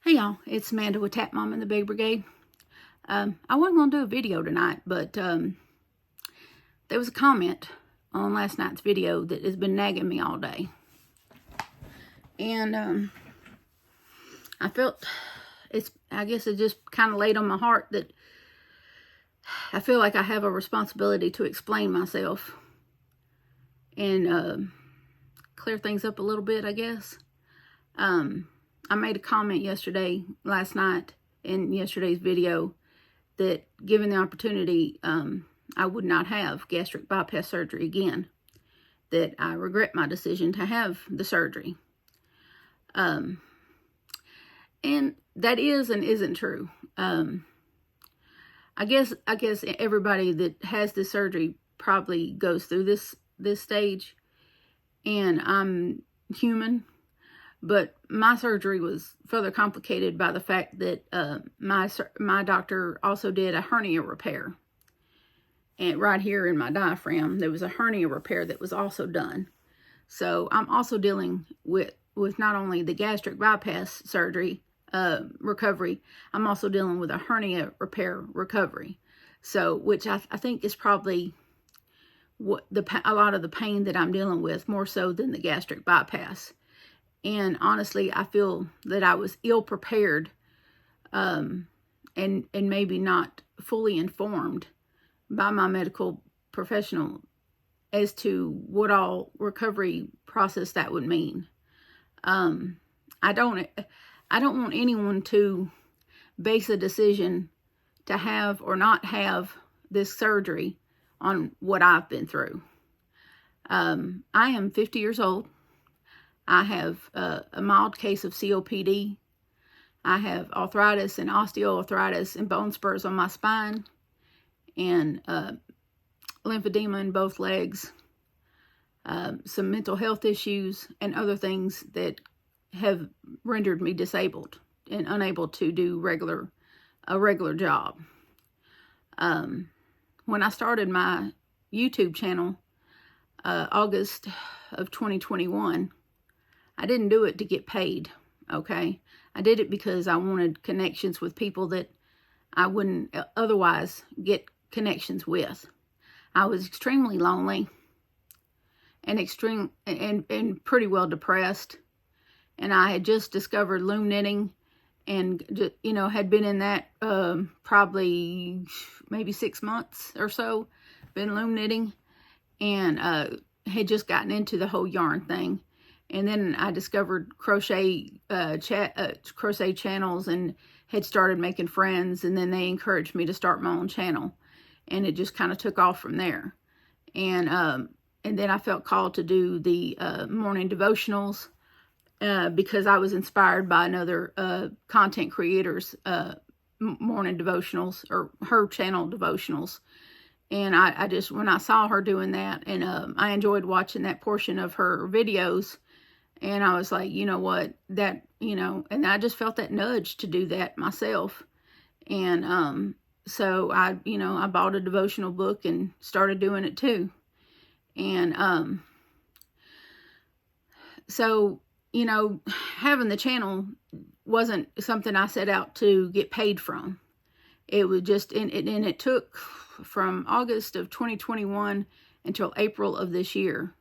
Hey y'all, it's Amanda with Tap Mom and the Big Brigade. I wasn't going to do a video tonight, but there was a comment on last night's video that has been nagging me all day. And I felt, I guess it just kind of laid on my heart that I feel like I have a responsibility to explain myself and clear things up a little bit, I guess. I made a comment last night in yesterday's video that given the opportunity, I would not have gastric bypass surgery again, that I regret my decision to have the surgery. And that is and isn't true. I guess everybody that has this surgery probably goes through this stage, and I'm human. But my surgery was further complicated by the fact that my doctor also did a hernia repair. And right here in my diaphragm, there was a hernia repair that was also done. So I'm also dealing with not only the gastric bypass surgery recovery, I'm also dealing with a hernia repair recovery. So, which I think is probably a lot of the pain that I'm dealing with, more so than the gastric bypass. And honestly, I feel that I was ill prepared and maybe not fully informed by my medical professional as to what all recovery process that would mean. I don't want anyone to base a decision to have or not have this surgery on what I've been through. I am 50 years old. I have a mild case of COPD. I have arthritis and osteoarthritis and bone spurs on my spine, and lymphedema in both legs, some mental health issues, and other things that have rendered me disabled and unable to do a regular job. When I started my YouTube channel, August of 2021, I didn't do it to get paid, okay? I did it because I wanted connections with people that I wouldn't otherwise get connections with. I was extremely lonely and pretty well depressed. And I had just discovered loom knitting and, had been in that probably maybe 6 months or so, been loom knitting, and had just gotten into the whole yarn thing. And then I discovered crochet channels and had started making friends. And then they encouraged me to start my own channel, and it just kind of took off from there. And then I felt called to do the morning devotionals because I was inspired by another content creator's morning devotionals, or her channel devotionals. And I just, when I saw her doing that, and I enjoyed watching that portion of her videos. And I was like, you know what, and I just felt that nudge to do that myself. And so I bought a devotional book and started doing it too. And so, having the channel wasn't something I set out to get paid from. It was just, and it took from August of 2021 until April of this year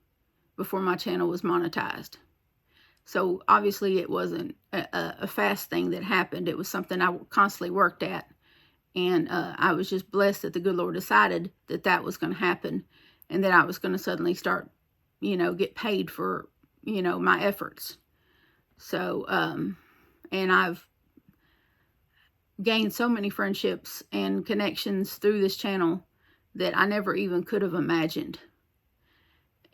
before my channel was monetized. So obviously it wasn't a fast thing that happened. It was something I constantly worked at. And I was just blessed that the good Lord decided that that was going to happen, and that I was going to suddenly start, get paid for, my efforts. So, and I've gained so many friendships and connections through this channel that I never even could have imagined.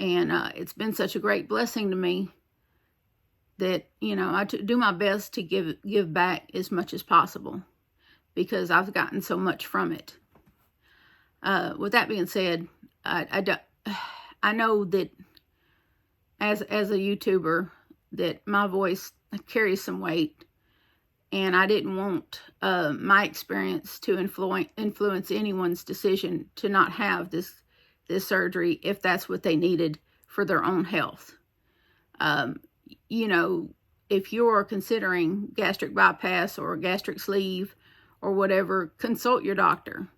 And it's been such a great blessing to me that, I do my best to give back as much as possible, because I've gotten so much from it. With that being said, I know that as a YouTuber, that my voice carries some weight, and I didn't want my experience to influence anyone's decision to not have this surgery if that's what they needed for their own health. if you're considering gastric bypass or gastric sleeve or whatever, consult your doctor.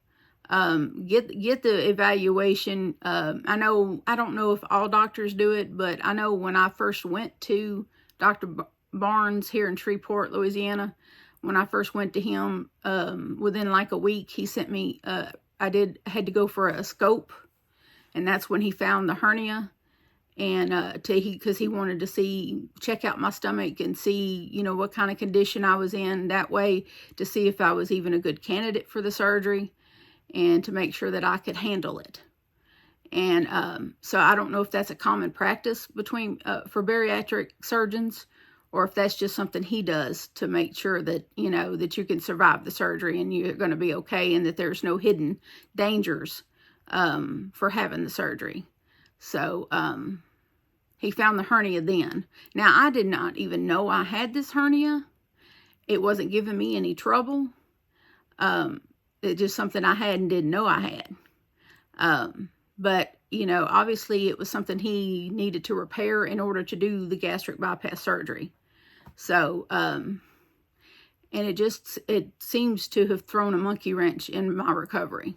Get the evaluation. I don't know if all doctors do it, but I know when I first went to Dr. Barnes here in Shreveport, Louisiana, when I first went to him, within like a week, he sent me, I had to go for a scope, and that's when he found the hernia. And because he wanted to check out my stomach and see, what kind of condition I was in, that way to see if I was even a good candidate for the surgery and to make sure that I could handle it. And so I don't know if that's a common practice for bariatric surgeons, or if that's just something he does to make sure that, that you can survive the surgery and you're going to be okay, and that there's no hidden dangers for having the surgery. So he found the hernia then. Now, I did not even know I had this hernia. It wasn't giving me any trouble. It's just something I had and didn't know I had. But, obviously it was something he needed to repair in order to do the gastric bypass surgery. So, and it seems to have thrown a monkey wrench in my recovery.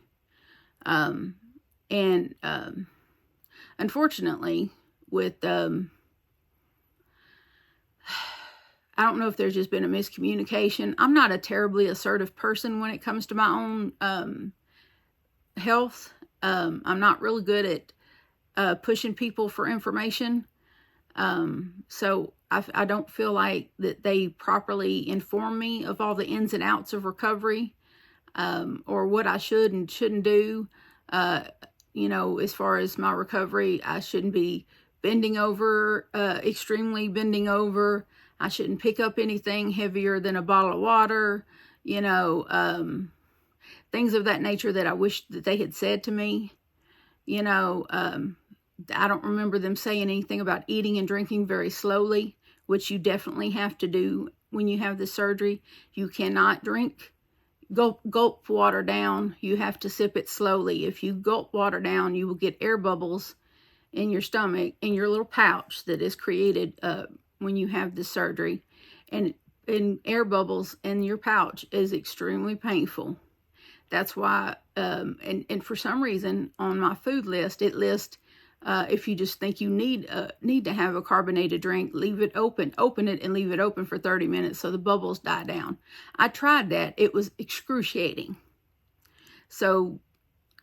Unfortunately, with, I don't know if there's just been a miscommunication. I'm not a terribly assertive person when it comes to my own health. I'm not really good at pushing people for information. So I don't feel like that they properly inform me of all the ins and outs of recovery, or what I should and shouldn't do. As far as my recovery, I shouldn't be bending over, extremely bending over. I shouldn't pick up anything heavier than a bottle of water, things of that nature that I wish that they had said to me. I don't remember them saying anything about eating and drinking very slowly, which you definitely have to do when you have this surgery. You cannot gulp water down. You have to sip it slowly. If you gulp water down, you will get air bubbles in your stomach, in your little pouch that is created when you have this surgery. And air bubbles in your pouch is extremely painful. That's why, and for some reason on my food list, it lists if you just think you need to have a carbonated drink, leave it open it and leave it open for 30 minutes so the bubbles die down. I tried that. It was excruciating. So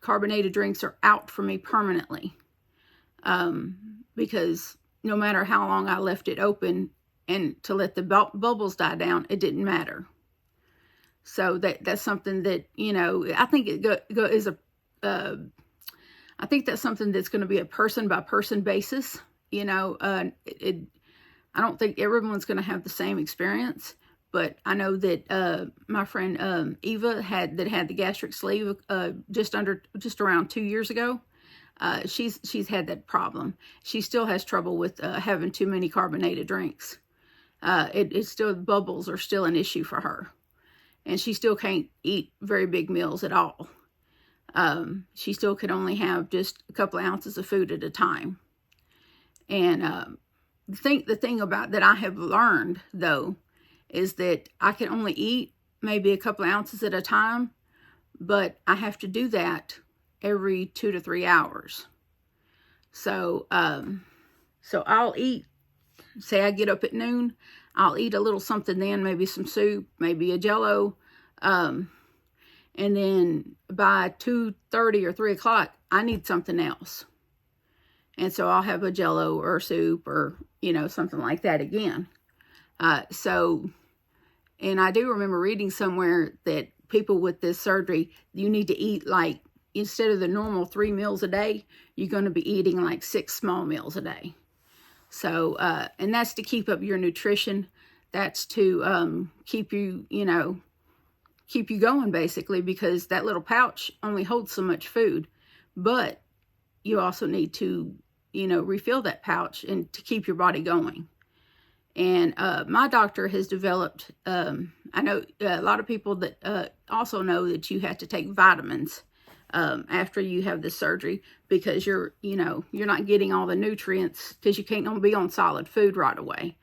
carbonated drinks are out for me permanently, because no matter how long I left it open and to let the bubbles die down, it didn't matter. So that's something that, I think I think that's something that's going to be a person by person basis. I don't think everyone's going to have the same experience, but I know that my friend Eva had the gastric sleeve just around 2 years ago. She's had that problem. She still has trouble with having too many carbonated drinks. It's still, bubbles are still an issue for her, and she still can't eat very big meals at all. She still could only have just a couple of ounces of food at a time. And the thing about that I have learned, though, is that I can only eat maybe a couple of ounces at a time, but I have to do that every 2 to 3 hours. So I'll eat, say I get up at noon, I'll eat a little something then, maybe some soup, maybe a Jell-O, and then by 2:30 or 3 o'clock, I need something else. And so I'll have a Jell-O or soup or, something like that again. And I do remember reading somewhere that people with this surgery, you need to eat like, instead of the normal 3 meals a day, you're going to be eating like 6 small meals a day. So, and that's to keep up your nutrition. That's to keep you going, basically, because that little pouch only holds so much food. But you also need to, refill that pouch and to keep your body going. And my doctor has developed, I know a lot of people that also know that you have to take vitamins after you have this surgery, because you're not getting all the nutrients, because you can't be on solid food right away.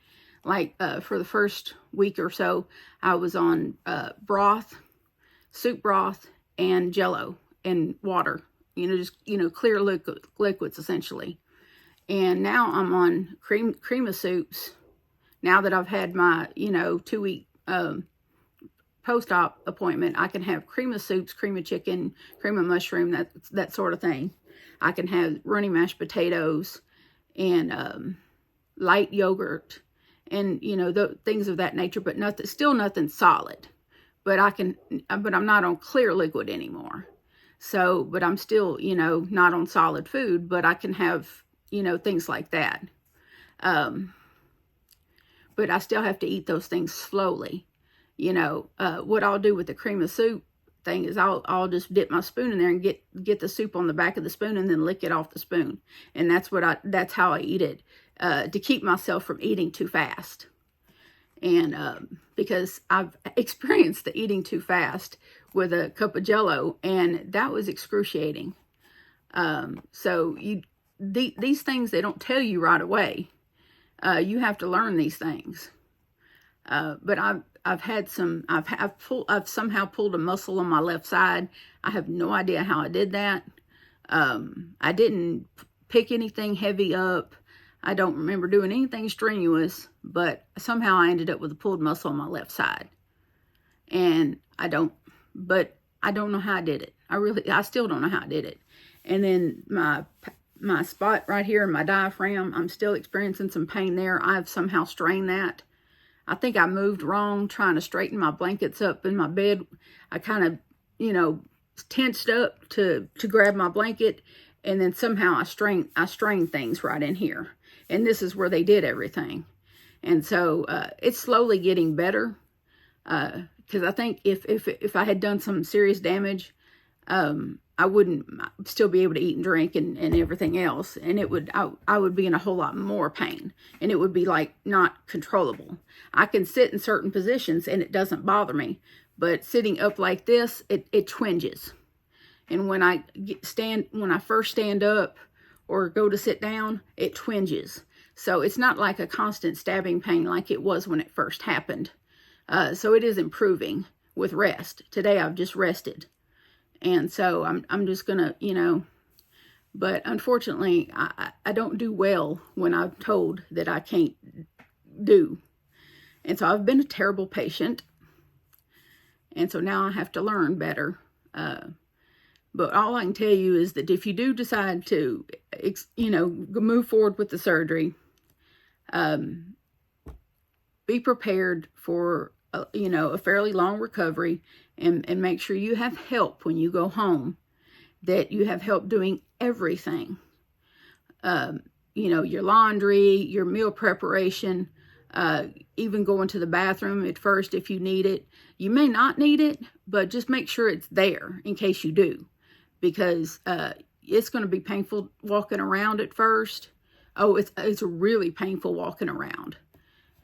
like for the first week or so, I was on broth, soup broth, and Jello and water. Just clear liquids essentially. And now I'm on cream of soups. Now that I've had my 2-week post-op appointment, I can have cream of soups, cream of chicken, cream of mushroom, that sort of thing. I can have runny mashed potatoes and light yogurt and things of that nature, but still nothing solid. But I'm not on clear liquid anymore. So, but I'm still not on solid food, but I can have things like that. But I still have to eat those things slowly. What I'll do with the cream of soup thing is I'll just dip my spoon in there and get the soup on the back of the spoon and then lick it off the spoon. And that's how I eat it, to keep myself from eating too fast. And because I've experienced the eating too fast with a cup of Jello, and that was excruciating. So these things, they don't tell you right away. You have to learn these things. But I've somehow pulled a muscle on my left side. I have no idea how I did that. I didn't pick anything heavy up. I don't remember doing anything strenuous, but somehow I ended up with a pulled muscle on my left side. And I don't know how I did it. I still don't know how I did it. And then my spot right here in my diaphragm, I'm still experiencing some pain there. I've somehow strained that. I think I moved wrong trying to straighten my blankets up in my bed. I kind of, tensed up to grab my blanket, and then somehow I strained things right in here. And this is where they did everything. And so it's slowly getting better, because I think if I had done some serious damage, I wouldn't still be able to eat and drink and everything else. And I would be in a whole lot more pain, and it would be like not controllable. I can sit in certain positions and it doesn't bother me, but sitting up like this, it twinges. And when I first stand up or go to sit down, it twinges. So it's not like a constant stabbing pain like it was when it first happened. So it is improving with rest. Today I've just rested. And so I'm just gonna, but unfortunately I don't do well when I'm told that I can't do. And so I've been a terrible patient. And so now I have to learn better. But all I can tell you is that if you do decide to, move forward with the surgery, be prepared for, a fairly long recovery, and make sure you have help when you go home, that you have help doing everything. Your laundry, your meal preparation, even going to the bathroom at first if you need it. You may not need it, but just make sure it's there in case you do, because it's going to be painful walking around at first. Oh, it's really painful walking around.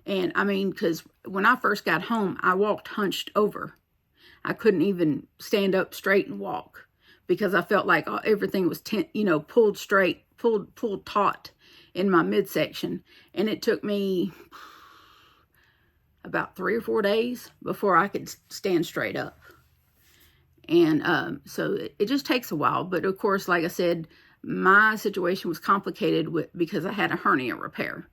And I mean, because when I first got home, I walked hunched over. I couldn't even stand up straight and walk, because I felt like everything was pulled straight, pulled taut in my midsection. And it took me about 3 or 4 days before I could stand straight up. And so it just takes a while. But of course, like I said, my situation was complicated because I had a hernia repair.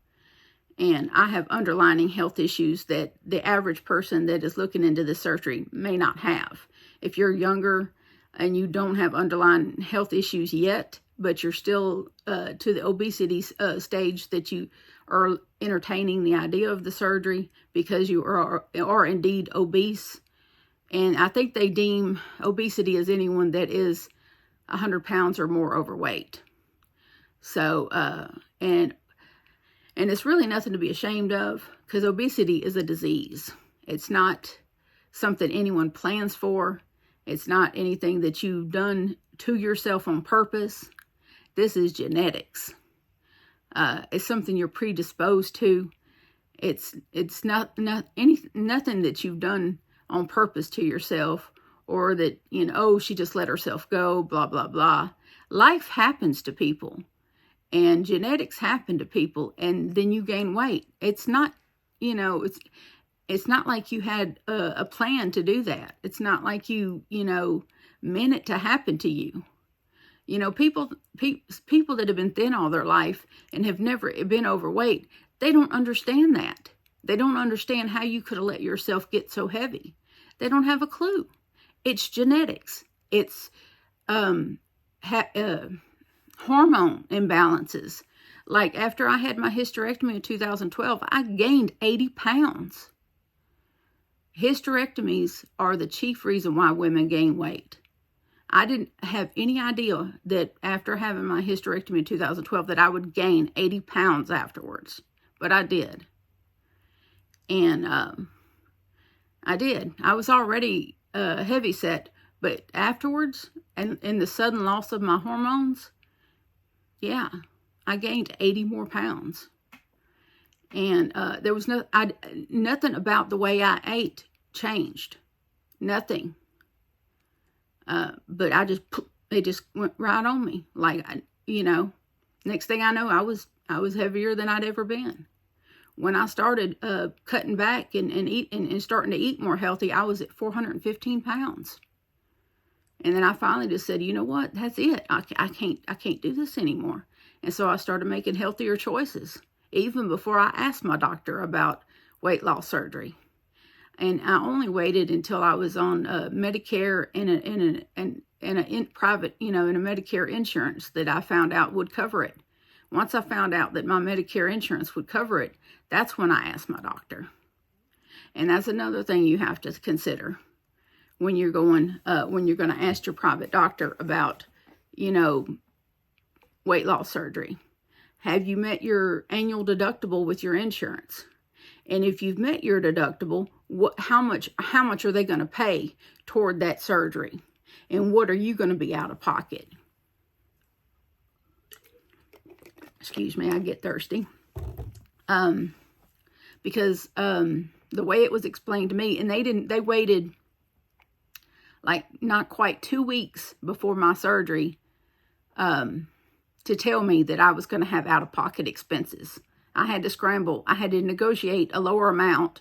And I have underlying health issues that the average person that is looking into this surgery may not have. If you're younger and you don't have underlying health issues yet, but you're still to the obesity stage that you are entertaining the idea of the surgery because you are indeed obese. And I think they deem obesity as anyone that is 100 pounds or more overweight. So, and it's really nothing to be ashamed of, because obesity is a disease. It's not something anyone plans for. It's not anything that you've done to yourself on purpose. This is genetics. It's something you're predisposed to. It's nothing that you've done on purpose to yourself, or that, she just let herself go, blah, blah, blah. Life happens to people. And genetics happen to people, and then you gain weight. It's not you know, it's not like you had a plan to do that. It's not like you know, meant it to happen to you. You know, people that have been thin all their life and have never been overweight, they don't understand that. They don't understand how you could have let yourself get so heavy. They don't have a clue. It's genetics. It's hormone imbalances. Like after I had my hysterectomy in 2012, I gained 80 pounds. Hysterectomies are the chief reason why women gain weight. I didn't have any idea that after having my hysterectomy in 2012 that I would gain 80 pounds afterwards, but I did. And I did. I was already heavy set, but afterwards, and in the sudden loss of my hormones, yeah, I gained 80 more pounds. And there was nothing about the way I ate changed. Nothing. But it just went right on me. Like, you know, next thing I know, I was heavier than I'd ever been. When I started cutting back and starting to eat more healthy, I was at 415 pounds. And then I finally just said, you know what? That's it. I can't do this anymore. And so I started making healthier choices, even before I asked my doctor about weight loss surgery. And I only waited until I was on Medicare and a private, you know, in a Medicare insurance that I found out would cover it. Once I found out that my Medicare insurance would cover it, that's when I asked my doctor. And that's another thing you have to consider when you're going to ask your private doctor about, you know, weight loss surgery. Have you met your annual deductible with your insurance? And if you've met your deductible, how much are they going to pay toward that surgery? And what are you going to be out of pocket? Excuse me, I get thirsty. Because the way it was explained to me, and they waited like not quite 2 weeks before my surgery to tell me that I was going to have out-of-pocket expenses. I had to scramble. I had to negotiate a lower amount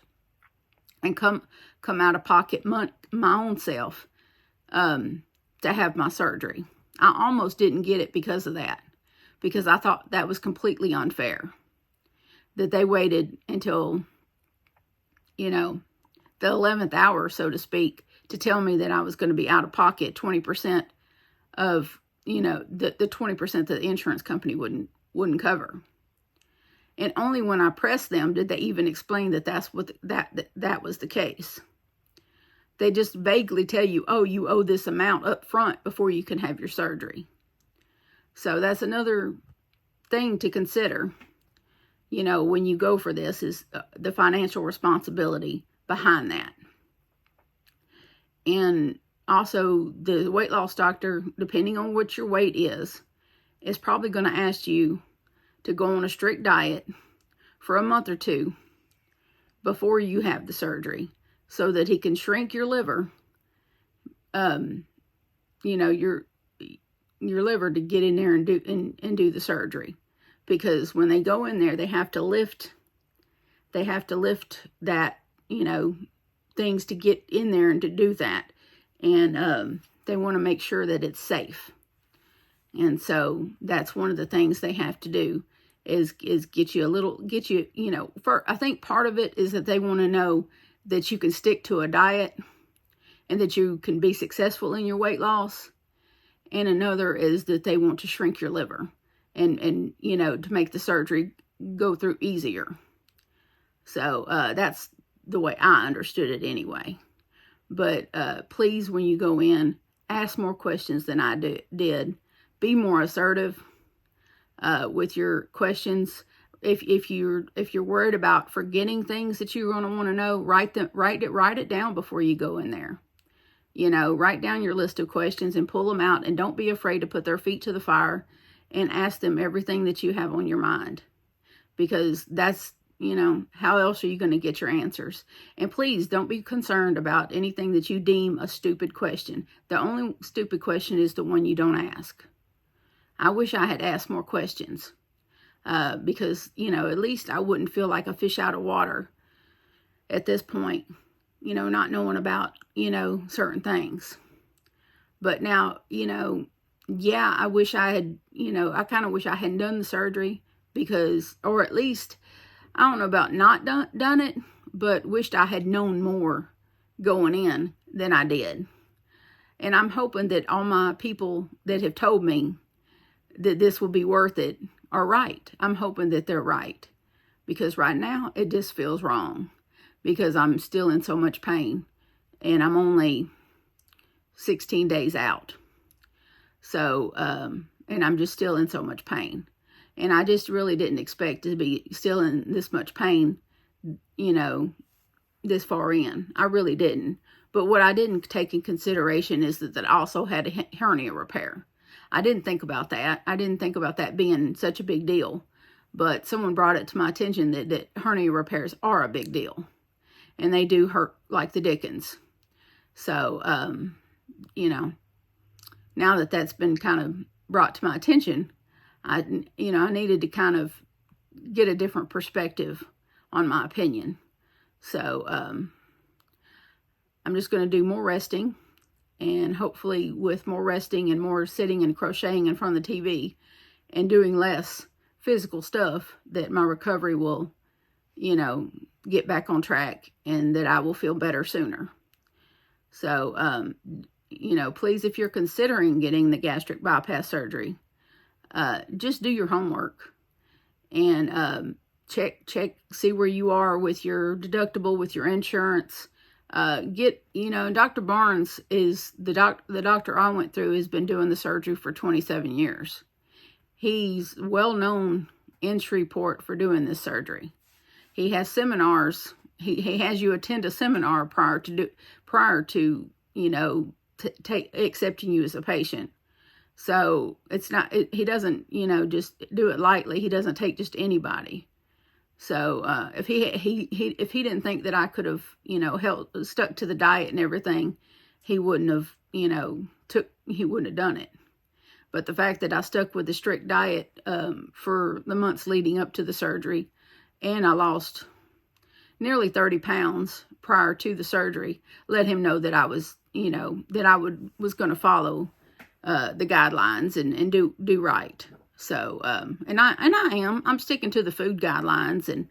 and come out of pocket my own self to have my surgery. I almost didn't get it because of that, because I thought that was completely unfair, that they waited until, you know, the 11th hour, so to speak, to tell me that I was going to be out of pocket 20% of, you know, the 20% that the insurance company wouldn't cover. And only when I pressed them did they even explain that that was the case. They just vaguely tell you, oh, you owe this amount up front before you can have your surgery. So that's another thing to consider, you know, when you go for this, is the financial responsibility behind that. And also the weight loss doctor, depending on what your weight is probably going to ask you to go on a strict diet for a month or two before you have the surgery, so that he can shrink your liver, you know, your liver, to get in there and do the surgery. Because when they go in there, they have to lift that, you know, things to get in there and to do that. And they want to make sure that it's safe. And so that's one of the things they have to do, is get you, you know, I think part of it is that they want to know that you can stick to a diet and that you can be successful in your weight loss. And another is that they want to shrink your liver and you know, to make the surgery go through easier. So that's the way I understood it anyway. But please, when you go in, ask more questions than I did. Be more assertive with your questions. If you're worried about forgetting things that you're going to want to know, write it down before you go in there. You know, write down your list of questions and pull them out, and don't be afraid to put their feet to the fire and ask them everything that you have on your mind, because that's, you know, how else are you going to get your answers? And please don't be concerned about anything that you deem a stupid question. The only stupid question is the one you don't ask. I wish I had asked more questions, because, you know, at least I wouldn't feel like a fish out of water at this point, you know, not knowing about, you know, certain things. But now, you know, yeah, I wish I had, you know, I kind of wish I hadn't done the surgery because, or at least, I don't know about not done it, but wished I had known more going in than I did. And I'm hoping that all my people that have told me that this will be worth it are right. I'm hoping that they're right. Because right now, it just feels wrong. Because I'm still in so much pain. And I'm only 16 days out. So, and I'm just still in so much pain. And I just really didn't expect to be still in this much pain, you know, this far in. I really didn't. But what I didn't take in consideration is that I also had a hernia repair. I didn't think about that. I didn't think about that being such a big deal. But someone brought it to my attention that hernia repairs are a big deal. And they do hurt like the dickens. So, you know, now that that's been kind of brought to my attention, I needed to kind of get a different perspective on my opinion. So, I'm just going to do more resting, and hopefully with more resting and more sitting and crocheting in front of the TV and doing less physical stuff, that my recovery will, you know, get back on track and that I will feel better sooner. So, you know, please, if you're considering getting the gastric bypass surgery, just do your homework and check, see where you are with your deductible, with your insurance. You know, Dr. Barnes is the doctor I went through has been doing the surgery for 27 years. He's well known in Shreveport for doing this surgery. He has seminars. He has you attend a seminar prior to you know, accepting you as a patient. So it's not, he doesn't, you know, just do it lightly. He doesn't take just anybody. So if he didn't think that I could have, you know, stuck to the diet and everything, he wouldn't have, you know, he wouldn't have done it. But the fact that I stuck with the strict diet for the months leading up to the surgery, and I lost nearly 30 pounds prior to the surgery, let him know that I was, you know, that I was going to follow the guidelines and do right. So, and I'm sticking to the food guidelines and,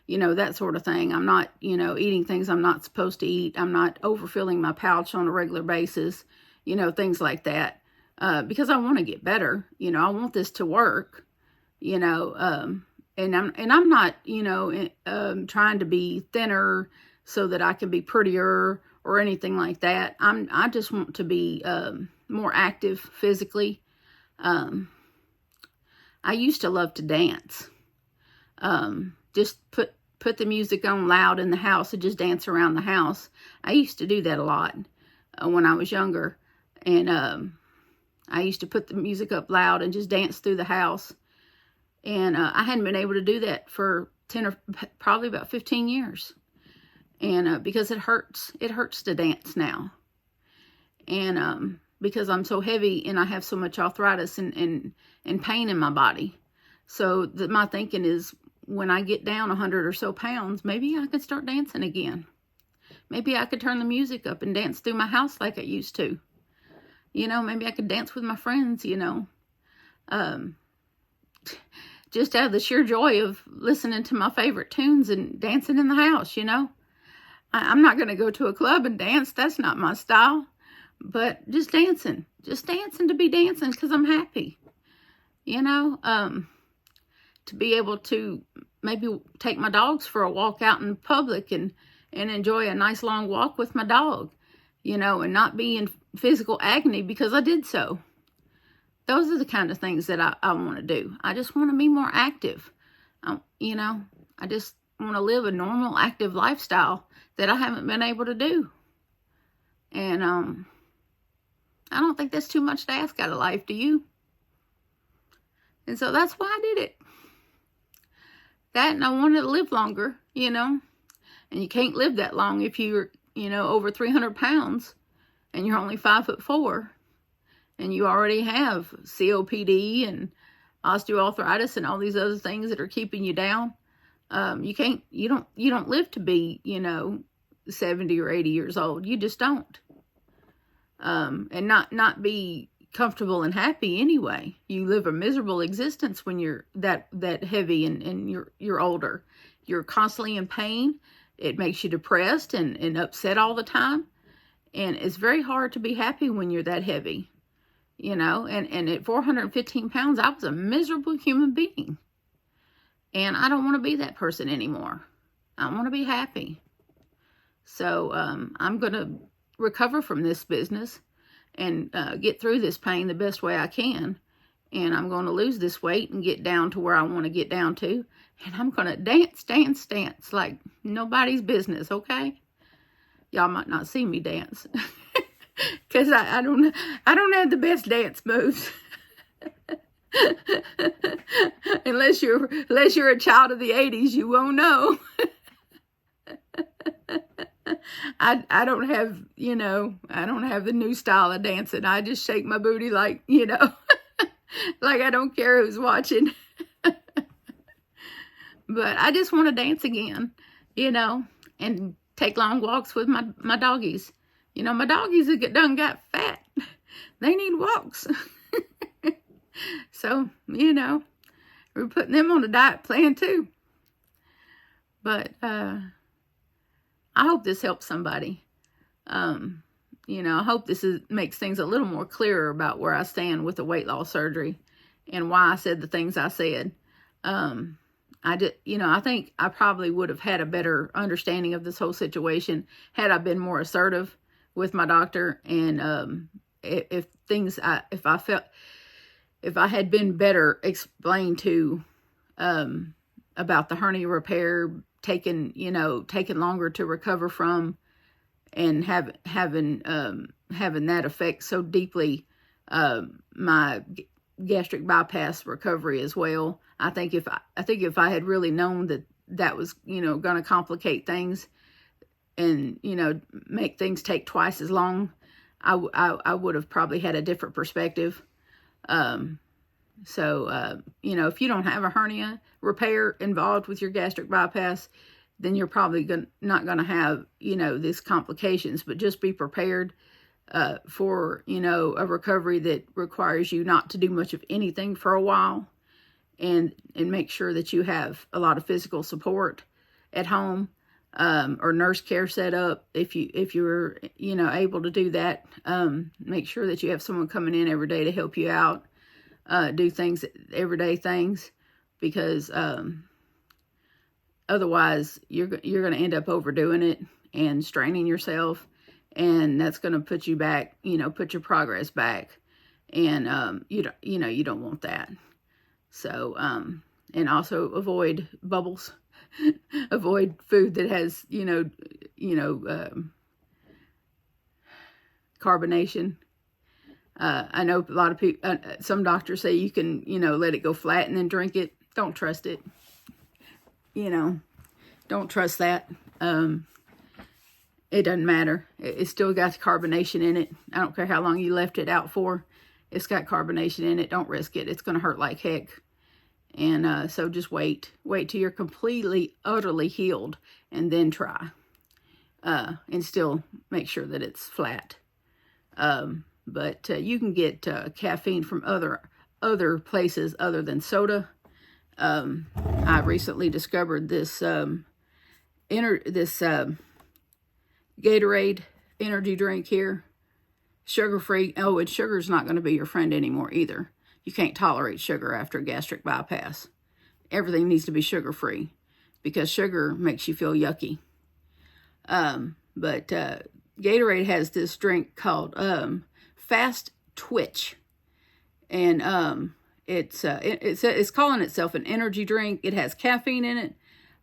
you know, that sort of thing. I'm not, you know, eating things I'm not supposed to eat. I'm not overfilling my pouch on a regular basis, you know, things like that. Because I want to get better, you know, I want this to work, you know, and I'm not, you know, trying to be thinner so that I can be prettier or anything like that. I just want to be, more active physically. I used to love to dance. Just put the music on loud in the house and just dance around the house. I used to do that a lot when I was younger. And I used to put the music up loud and just dance through the house. And I hadn't been able to do that for 10 or probably about 15 years. And because it hurts to dance now. And because I'm so heavy and I have so much arthritis and pain in my body. So my thinking is, when I get down 100 or so pounds, maybe I could start dancing again. Maybe I could turn the music up and dance through my house like I used to. You know, maybe I could dance with my friends, you know. Just out of the sheer joy of listening to my favorite tunes and dancing in the house, you know. I'm not going to go to a club and dance. That's not my style. But just dancing to be dancing because I'm happy, you know, to be able to maybe take my dogs for a walk out in public and enjoy a nice long walk with my dog, you know, and not be in physical agony because I did so. Those are the kind of things that I want to do. I just want to be more active. You know, I just want to live a normal, active lifestyle that I haven't been able to do. And, I don't think that's too much to ask out of life, do you? And so that's why I did it. That, and I wanted to live longer, you know. And you can't live that long if you're, you know, over 300 pounds and you're only 5'4", and you already have COPD and osteoarthritis and all these other things that are keeping you down. You don't live to be, 70 or 80 years old. You just don't. And not be comfortable and happy anyway. You live a miserable existence when you're that heavy and you're older. You're constantly in pain. It makes you depressed and upset all the time. And it's very hard to be happy when you're that heavy, and at 415 pounds, I was a miserable human being. And I don't want to be that person anymore. I want to be happy. So I'm going to recover from this business and get through this pain the best way I can. And I'm going to lose this weight and get down to where I want to get down to. And I'm going to dance like nobody's business, okay? Y'all might not see me dance because I don't have the best dance moves. unless you're a child of the 80s, you won't know. I don't have, I don't have the new style of dancing. I just shake my booty like, like I don't care who's watching. But I just want to dance again, and take long walks with my doggies. My doggies have done got fat. They need walks. So, we're putting them on a diet plan too. But I hope this helps somebody. I hope this makes things a little more clearer about where I stand with the weight loss surgery and why I said the things I said. I think I probably would have had a better understanding of this whole situation had I been more assertive with my doctor, and if I had been better explained to about the hernia repair taking longer to recover from, and having that affect so deeply my gastric bypass recovery as well. I think if I had really known that was going to complicate things and make things take twice as long, I would have probably had a different perspective. So if you don't have a hernia repair involved with your gastric bypass, then you're probably not going to have, these complications, but just be prepared for, a recovery that requires you not to do much of anything for a while, and make sure that you have a lot of physical support at home, or nurse care set up. If you're, able to do that, make sure that you have someone coming in every day to help you out, do things, everyday things, because, otherwise you're going to end up overdoing it and straining yourself, and that's going to put you back, put your progress back, and you don't want that. So and also avoid bubbles, avoid food that has carbonation. I know a lot of people, some doctors say you can let it go flat and then drink it. Don't trust it. Don't trust that. It doesn't matter. It's still got the carbonation in it. I don't care how long you left it out for. It's got carbonation in it. Don't risk it. It's going to hurt like heck. And so just wait till you're completely, utterly healed, and then try. And still make sure that it's flat. But you can get caffeine from other places other than soda. I recently discovered this Gatorade energy drink here, sugar-free. Oh, and sugar's not going to be your friend anymore either. You can't tolerate sugar after a gastric bypass. Everything needs to be sugar-free because sugar makes you feel yucky. But Gatorade has this drink called Fast Twitch, and it's calling itself an energy drink. It has caffeine in it,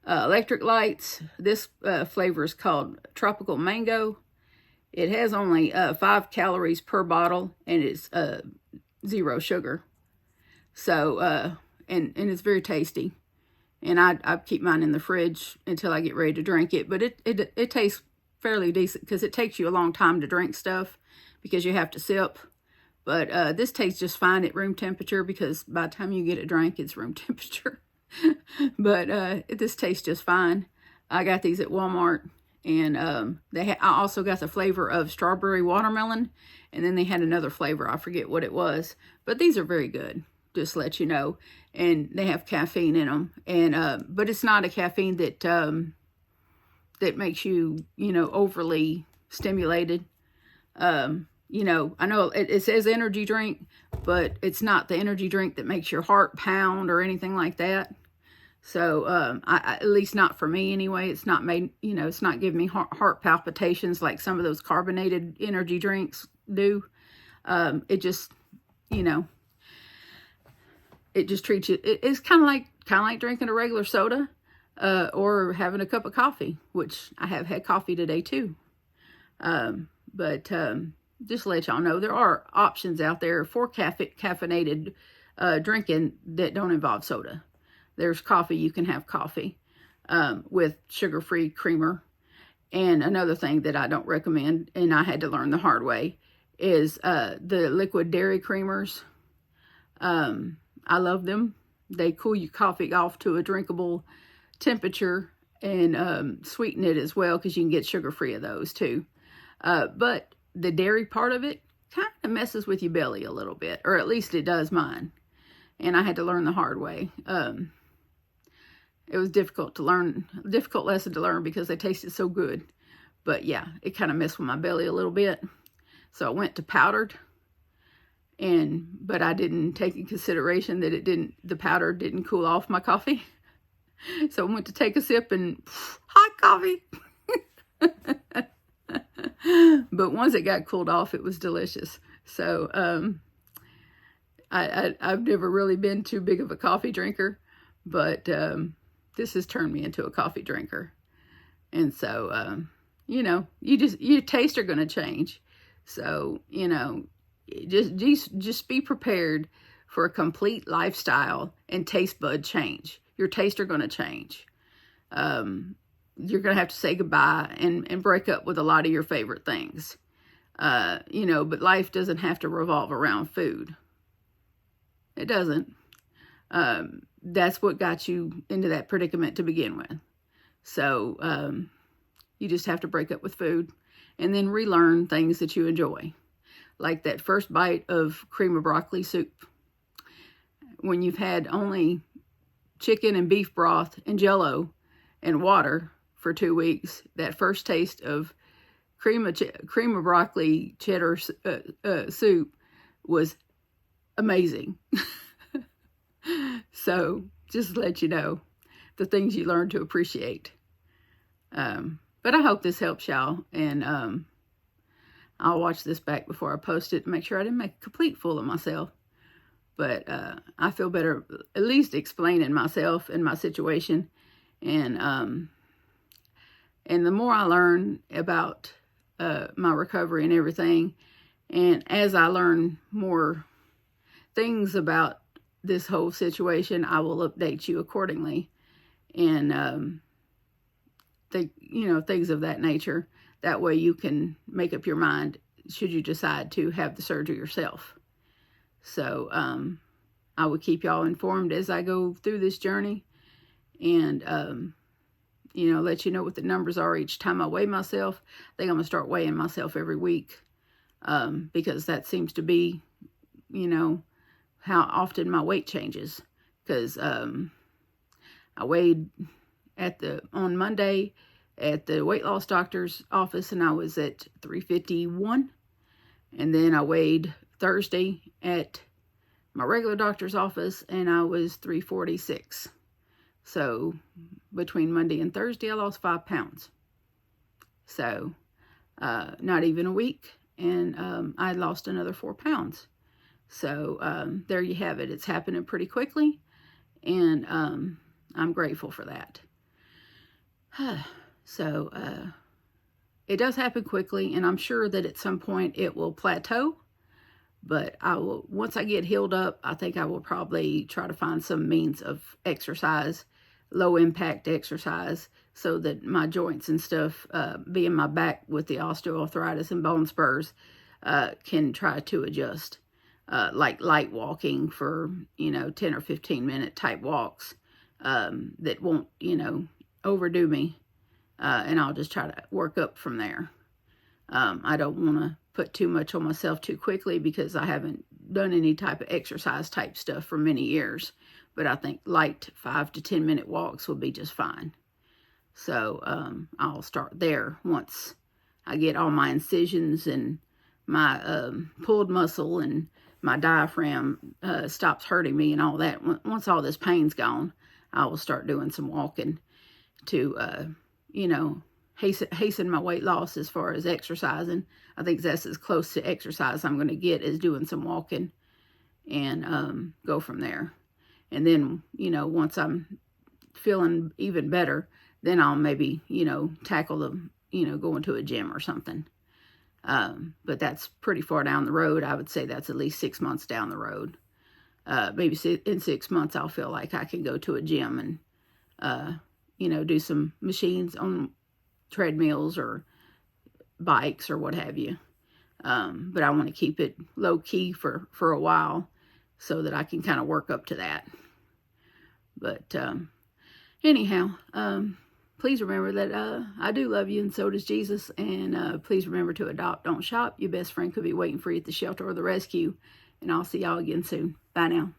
electric lights. This flavor is called Tropical Mango. It has only 5 calories per bottle, and it's 0 sugar. So and it's very tasty. And I keep mine in the fridge until I get ready to drink it. But it tastes fairly decent because it takes you a long time to drink stuff because you have to sip. But this tastes just fine at room temperature because by the time you get it drank, it's room temperature. But this tastes just fine. I got these at Walmart, and I also got the flavor of strawberry watermelon, and then they had another flavor. I forget what it was, but these are very good. Just to let you know, and they have caffeine in them, and but it's not a caffeine that that makes you, overly stimulated. I know it says energy drink, but it's not the energy drink that makes your heart pound or anything like that. So, at least not for me anyway. It's not made, it's not giving me heart palpitations like some of those carbonated energy drinks do. It just, it just treats you. It's kind of like drinking a regular soda, or having a cup of coffee, which I have had coffee today too. But just to let y'all know, there are options out there for caffeinated drinking that don't involve soda. There's coffee. You can have coffee with sugar-free creamer. And another thing that I don't recommend, and I had to learn the hard way, is the liquid dairy creamers. I love them. They cool your coffee off to a drinkable temperature, and sweeten it as well, because you can get sugar-free of those too. But the dairy part of it kind of messes with your belly a little bit, or at least it does mine. And I had to learn the hard way. It was difficult lesson to learn, because they tasted so good. But yeah, it kind of messed with my belly a little bit. So I went to powdered, but I didn't take in consideration that the powder didn't cool off my coffee. So I went to take a sip, and hot coffee. But once it got cooled off, it was delicious. So I've never really been too big of a coffee drinker, but this has turned me into a coffee drinker. And so, your tastes are going to change. So, just be prepared for a complete lifestyle and taste bud change. Your tastes are going to change. You're going to have to say goodbye and break up with a lot of your favorite things. But life doesn't have to revolve around food. It doesn't. That's what got you into that predicament to begin with. So, you just have to break up with food and then relearn things that you enjoy. Like that first bite of cream of broccoli soup. When you've had only chicken and beef broth and Jell-O and water for 2 weeks, that first taste of cream of broccoli cheddar soup was amazing. So just to let you know the things you learn to appreciate. But I hope this helps y'all, and I'll watch this back before I post it to make sure I didn't make a complete fool of myself. But I feel better at least explaining myself and my situation. And the more I learn about my recovery and everything, and as I learn more things about this whole situation, I will update you accordingly. And things of that nature. That way you can make up your mind should you decide to have the surgery yourself. So I will keep y'all informed as I go through this journey, and let you know what the numbers are each time I weigh myself. I think I'm gonna start weighing myself every week, because that seems to be, how often my weight changes. Because I weighed on Monday at the weight loss doctor's office, and I was at 351. And then I weighed Thursday at my regular doctor's office, and I was 346. So between Monday and Thursday, I lost 5 pounds. So not even a week, and I lost another 4 pounds. So there you have it. It's happening pretty quickly, and I'm grateful for that. So it does happen quickly, and I'm sure that at some point it will plateau. But once I get healed up, I think I will probably try to find some means of exercise, low impact exercise, so that my joints and stuff, being my back with the osteoarthritis and bone spurs, can try to adjust. Like light walking for, 10 or 15 minute type walks, that won't, overdo me. And I'll just try to work up from there. I don't want to put too much on myself too quickly because I haven't done any type of exercise type stuff for many years. But I think light 5 to 10 minute walks will be just fine. So I'll start there once I get all my incisions and my pulled muscle and my diaphragm stops hurting me and all that. Once all this pain's gone, I will start doing some walking to, hasten my weight loss as far as exercising. I think that's as close to exercise I'm going to get is doing some walking and go from there. And then, once I'm feeling even better, then I'll maybe, tackle the, going to a gym or something. But that's pretty far down the road. I would say that's at least 6 months down the road. Maybe in 6 months, I'll feel like I can go to a gym and, do some machines on treadmills or bikes or what have you. But I want to keep it low key for a while so that I can kind of work up to that. But anyhow, please remember that I do love you, and so does Jesus. And please remember to adopt, don't shop. Your best friend could be waiting for you at the shelter or the rescue. And I'll see y'all again soon. Bye now.